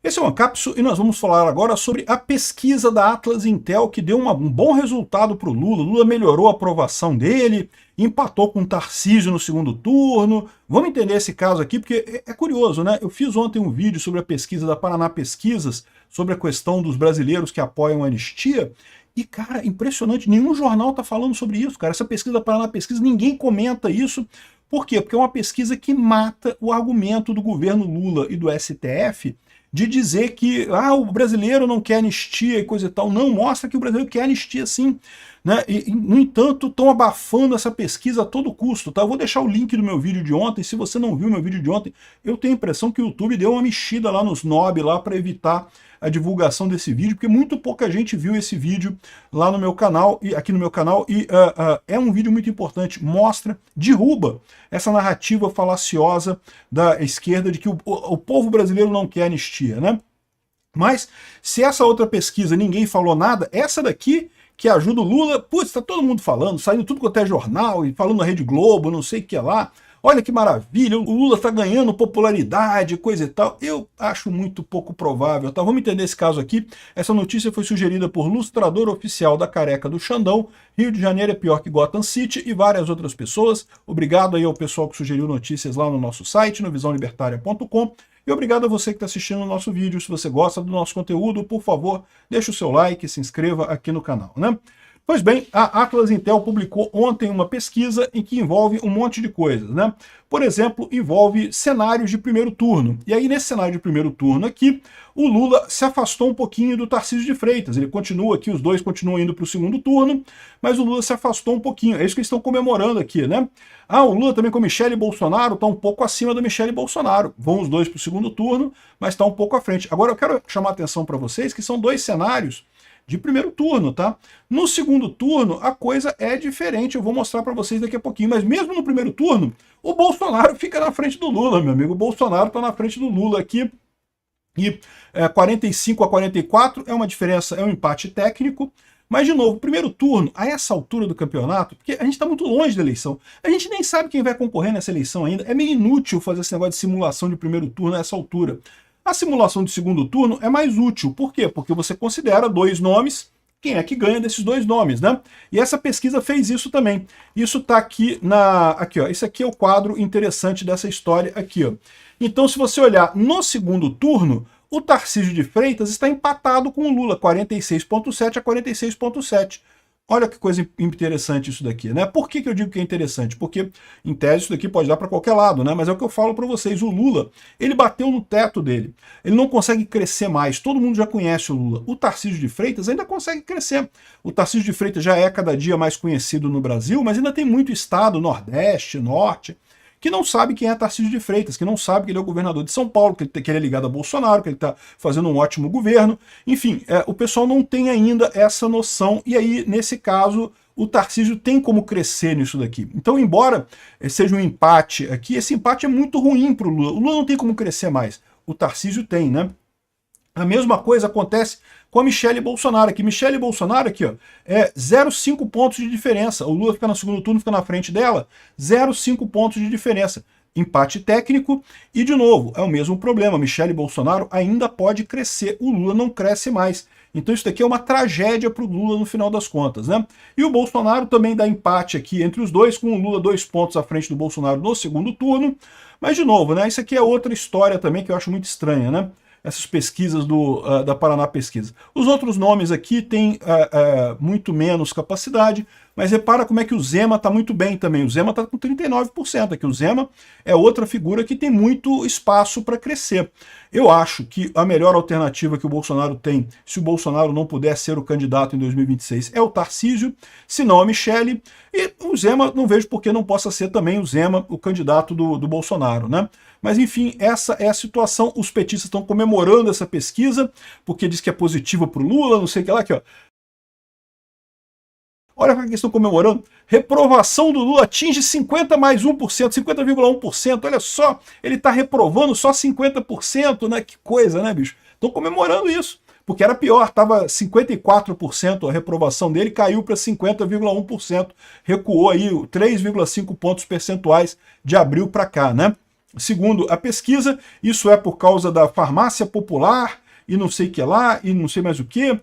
Esse é o Ancapsu e nós vamos falar agora sobre a pesquisa da Atlas Intel que deu um bom resultado para o Lula. Lula melhorou a aprovação dele, empatou com o Tarcísio no segundo turno. Vamos entender esse caso aqui porque é curioso, né? Eu fiz ontem um vídeo sobre a pesquisa da Paraná Pesquisas, sobre a questão dos brasileiros que apoiam a anistia. E, cara, impressionante, nenhum jornal está falando sobre isso, cara. Essa pesquisa da Paraná Pesquisa, ninguém comenta isso. Por quê? Porque é uma pesquisa que mata o argumento do governo Lula e do STF de dizer que o brasileiro não quer anistia e coisa e tal. Não, mostra que o brasileiro quer anistia sim. Né? No entanto, estão abafando essa pesquisa a todo custo. Tá? Eu vou deixar o link do meu vídeo de ontem. Se você não viu meu vídeo de ontem, eu tenho a impressão que o YouTube deu uma mexida lá nos knob lá para evitar a divulgação desse vídeo, porque muito pouca gente viu esse vídeo lá no meu canal, e aqui no meu canal, e é um vídeo muito importante, mostra, derruba essa narrativa falaciosa da esquerda de que o povo brasileiro não quer anistia, né? Mas, se essa outra pesquisa ninguém falou nada, essa daqui, que ajuda o Lula, putz, tá todo mundo falando, saindo tudo quanto é jornal, e falando na Rede Globo, não sei o que lá, olha que maravilha, o Lula está ganhando popularidade, coisa e tal. Eu acho muito pouco provável, tá? Vamos entender esse caso aqui. Essa notícia foi sugerida por lustrador oficial da Careca do Xandão, Rio de Janeiro é pior que Gotham City, e várias outras pessoas. Obrigado aí ao pessoal que sugeriu notícias lá no nosso site, no visãolibertaria.com. E obrigado a você que está assistindo o nosso vídeo. Se você gosta do nosso conteúdo, por favor, deixe o seu like e se inscreva aqui no canal, né? Pois bem, a Atlas Intel publicou ontem uma pesquisa em que envolve um monte de coisas, né? Por exemplo, envolve cenários de primeiro turno. E aí, nesse cenário de primeiro turno aqui, o Lula se afastou um pouquinho do Tarcísio de Freitas. Ele continua aqui, os dois continuam indo para o segundo turno, mas o Lula se afastou um pouquinho. É isso que eles estão comemorando aqui, né? O Lula também com Michele Bolsonaro está um pouco acima da Michele Bolsonaro. Vão os dois para o segundo turno, mas está um pouco à frente. Agora eu quero chamar a atenção para vocês que são dois cenários de primeiro turno, tá? No segundo turno, a coisa é diferente, eu vou mostrar para vocês daqui a pouquinho, mas mesmo no primeiro turno, o Bolsonaro fica na frente do Lula, meu amigo, o Bolsonaro está na frente do Lula aqui, e 45 a 44 é uma diferença, é um empate técnico, mas, de novo, primeiro turno, a essa altura do campeonato, porque a gente está muito longe da eleição, a gente nem sabe quem vai concorrer nessa eleição ainda, é meio inútil fazer esse negócio de simulação de primeiro turno a essa altura. A simulação de segundo turno é mais útil. Por quê? Porque você considera dois nomes, quem é que ganha desses dois nomes, né? E essa pesquisa fez isso também. Isso está aqui aqui, ó. Esse aqui é o quadro interessante dessa história aqui, ó. Então, se você olhar no segundo turno, o Tarcísio de Freitas está empatado com o Lula, 46,7 a 46,7. Olha que coisa interessante isso daqui, né? Por que eu digo que é interessante? Porque, em tese, isso daqui pode dar para qualquer lado, né? Mas é o que eu falo para vocês, o Lula, ele bateu no teto dele. Ele não consegue crescer mais, todo mundo já conhece o Lula. O Tarcísio de Freitas ainda consegue crescer. O Tarcísio de Freitas já é cada dia mais conhecido no Brasil, mas ainda tem muito estado, Nordeste, Norte, que não sabe quem é Tarcísio de Freitas, que não sabe que ele é o governador de São Paulo, que ele é ligado a Bolsonaro, que ele está fazendo um ótimo governo. Enfim, o pessoal não tem ainda essa noção, e aí, nesse caso, o Tarcísio tem como crescer nisso daqui. Então, embora seja um empate aqui, esse empate é muito ruim para o Lula. O Lula não tem como crescer mais. O Tarcísio tem, né? A mesma coisa acontece com a Michele Bolsonaro aqui. Michele Bolsonaro aqui, ó, é 0,5 pontos de diferença. O Lula fica no segundo turno, fica na frente dela, 0,5 pontos de diferença. Empate técnico e, de novo, é o mesmo problema. Michele Bolsonaro ainda pode crescer, o Lula não cresce mais. Então isso daqui é uma tragédia para o Lula no final das contas, né? E o Bolsonaro também dá empate aqui entre os dois, com o Lula 2 pontos à frente do Bolsonaro no segundo turno. Mas, de novo, né, isso aqui é outra história também que eu acho muito estranha, né? Essas pesquisas da Paraná Pesquisa. Os outros nomes aqui têm muito menos capacidade, mas repara como é que o Zema está muito bem também. O Zema está com 39% aqui. O Zema é outra figura que tem muito espaço para crescer. Eu acho que a melhor alternativa que o Bolsonaro tem, se o Bolsonaro não puder ser o candidato em 2026, é o Tarcísio, se não a Michele, e o Zema, não vejo por que não possa ser também o Zema o candidato do Bolsonaro, né? Mas, enfim, essa é a situação. Os petistas estão comemorando essa pesquisa, porque diz que é positiva para o Lula, não sei o que lá, aqui, ó. Olha como eles estão comemorando. Reprovação do Lula atinge 50 mais 1%, 50,1%. Olha só, ele está reprovando só 50%, né? Que coisa, né, bicho? Estão comemorando isso. Porque era pior, estava 54% a reprovação dele, caiu para 50,1%. Recuou aí 3,5 pontos percentuais de abril para cá, né? Segundo a pesquisa, isso é por causa da farmácia popular e não sei o que lá, e não sei mais o que,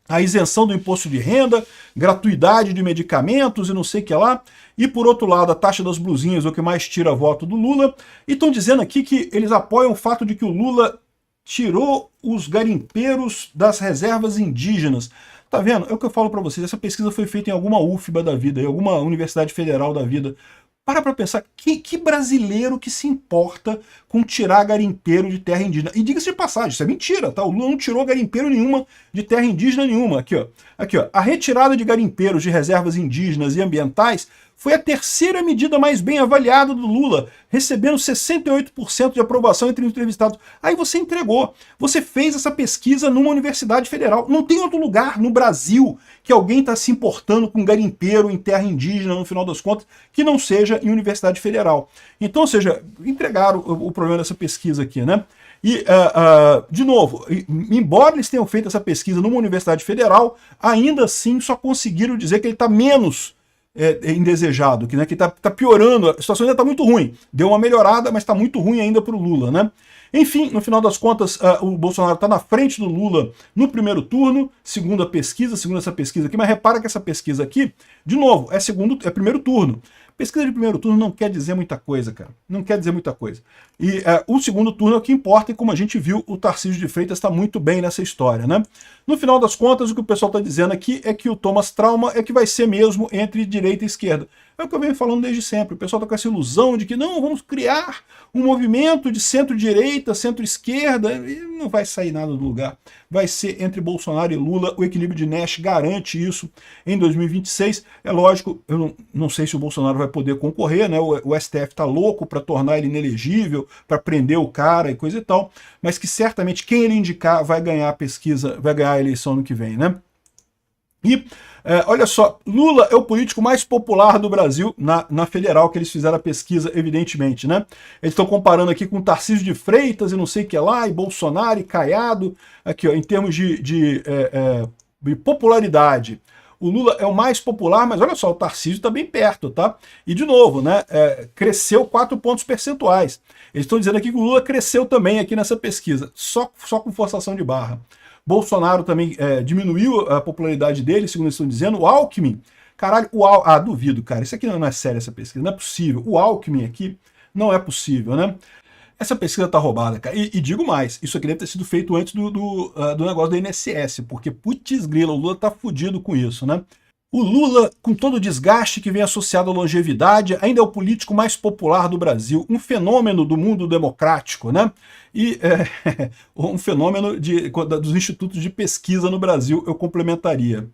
a isenção do imposto de renda, gratuidade de medicamentos e não sei o que lá, e por outro lado a taxa das blusinhas é o que mais tira voto do Lula, e estão dizendo aqui que eles apoiam o fato de que o Lula tirou os garimpeiros das reservas indígenas. Tá vendo? É o que eu falo para vocês, essa pesquisa foi feita em alguma UFBA da vida, em alguma universidade federal da vida. Para pensar, que brasileiro que se importa com tirar garimpeiro de terra indígena? E diga-se de passagem, isso é mentira, tá? O Lula não tirou garimpeiro nenhuma de terra indígena nenhuma. Aqui, ó. Aqui, ó. A retirada de garimpeiros de reservas indígenas e ambientais foi a terceira medida mais bem avaliada do Lula, recebendo 68% de aprovação entre os entrevistados. Aí você entregou. Você fez essa pesquisa numa universidade federal. Não tem outro lugar no Brasil que alguém está se importando com garimpeiro em terra indígena, no final das contas, que não seja em universidade federal. Então, ou seja, entregaram o problema dessa pesquisa aqui, né? E, de novo, embora eles tenham feito essa pesquisa numa universidade federal, ainda assim só conseguiram dizer que ele está menos indesejado, que está piorando, a situação ainda está muito ruim. Deu uma melhorada, mas está muito ruim ainda para o Lula, né? Enfim, no final das contas, o Bolsonaro está na frente do Lula no primeiro turno, segundo essa pesquisa aqui, mas repara que essa pesquisa aqui, de novo, é primeiro turno. Pesquisa de primeiro turno não quer dizer muita coisa, cara. Não quer dizer muita coisa. E o segundo turno é o que importa, e como a gente viu, o Tarcísio de Freitas está muito bem nessa história, né? No final das contas, o que o pessoal está dizendo aqui é que o Thomas Trauma é que vai ser mesmo entre direita e esquerda. É o que eu venho falando desde sempre. O pessoal está com essa ilusão de que não, vamos criar um movimento de centro-direita, centro-esquerda, e não vai sair nada do lugar. Vai ser entre Bolsonaro e Lula. O equilíbrio de Nash garante isso em 2026. É lógico, eu não sei se o Bolsonaro vai poder concorrer, né? O STF está louco para tornar ele inelegível, para prender o cara e coisa e tal, mas que certamente quem ele indicar vai ganhar a pesquisa, vai ganhar a eleição no que vem, né? E, olha só, Lula é o político mais popular do Brasil na federal, que eles fizeram a pesquisa, evidentemente, né? Eles estão comparando aqui com Tarcísio de Freitas e não sei o que lá, e Bolsonaro e Caiado, aqui, ó, em termos de popularidade. O Lula é o mais popular, mas olha só, o Tarcísio está bem perto, tá? E de novo, né, cresceu 4 pontos percentuais. Eles estão dizendo aqui que o Lula cresceu também aqui nessa pesquisa, só com forçação de barra. Bolsonaro também diminuiu a popularidade dele, segundo eles estão dizendo. O Alckmin, caralho, duvido, cara, isso aqui não é sério, essa pesquisa, não é possível. O Alckmin aqui não é possível, né? Essa pesquisa tá roubada, cara. E digo mais, isso aqui deve ter sido feito antes do negócio do INSS, porque, putz grila, o Lula tá fudido com isso, né? O Lula, com todo o desgaste que vem associado à longevidade, ainda é o político mais popular do Brasil, um fenômeno do mundo democrático, né? E um fenômeno dos institutos de pesquisa no Brasil, eu complementaria.